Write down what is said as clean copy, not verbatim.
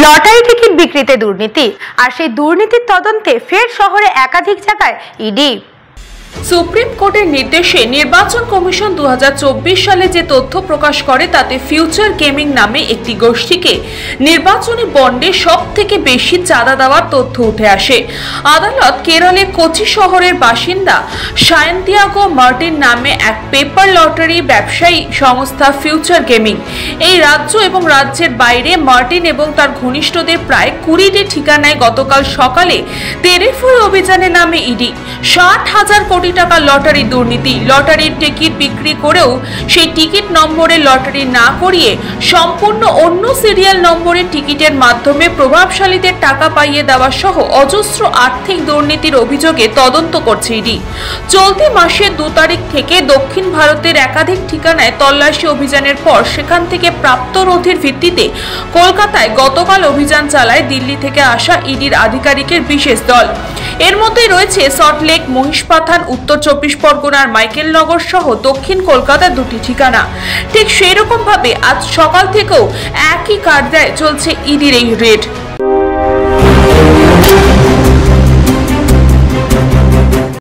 Lottery ticket বিক্রিতে দুর্নীতি আর সেই দুর্নীতির তদন্তে ফের শহরে একাধিক জায়গায় ইডি। সুপ্রিম কোর্টের নির্দেশে নির্বাচন কমিশন 2024 সালে যে তথ্য প্রকাশ করে তাতে ফিউচার গেমিং নামে একটি গোষ্ঠীকে নির্বাচনী বন্ডে সবথেকে বেশি চাঁদা দেওয়ার তথ্য উঠে আসে। আদালত কেরলের কোচি শহরের বাসিন্দা সায়েন্তিয়াগো মার্টিন নামে এক পেপার লটারি ব্যবসায়ী সংস্থা ফিউচার গেমিং, এই রাজ্য এবং রাজ্যের বাইরে মার্টিন এবং তার ঘনিষ্ঠদের প্রায় 20টি ঠিকানায় গতকাল সকালে তেরেফুল অভিযানে নামে ইডি। 60,000 কোটি টাকা লটারি দুর্নীতি। লটারির টিকিট বিক্রি করেও সেই টিকিট নম্বরে লটারি না করিয়ে সম্পূর্ণ অন্য সিরিয়াল নম্বরের টিকিটের মাধ্যমে প্রভাবশালীদের টাকা পাইয়ে দেওয়া সহ অজস্র আর্থিক দুর্নীতির অভিযোগে তদন্ত করছে ইডি। চলতি মাসের 2 তারিখ থেকে দক্ষিণ ভারতের একাধিক ঠিকানায় তল্লাশি অভিযানের পর সেখান থেকে প্রাপ্ত নথির ভিত্তিতে কলকাতায় গতকাল অভিযান চালায় দিল্লি থেকে আসা ইডির আধিকারিকের বিশেষ দল। এর মধ্যে রয়েছে সল্টলেক, মহিষপাথান, উত্তর 24 পরগনার মাইকেলনগর সহ দক্ষিণ কলকাতার 2টি ঠিকানা। ঠিক সেই রকম ভাবে আজ সকাল থেকেও একই কায়দায় চলছে ইডির এই রেড।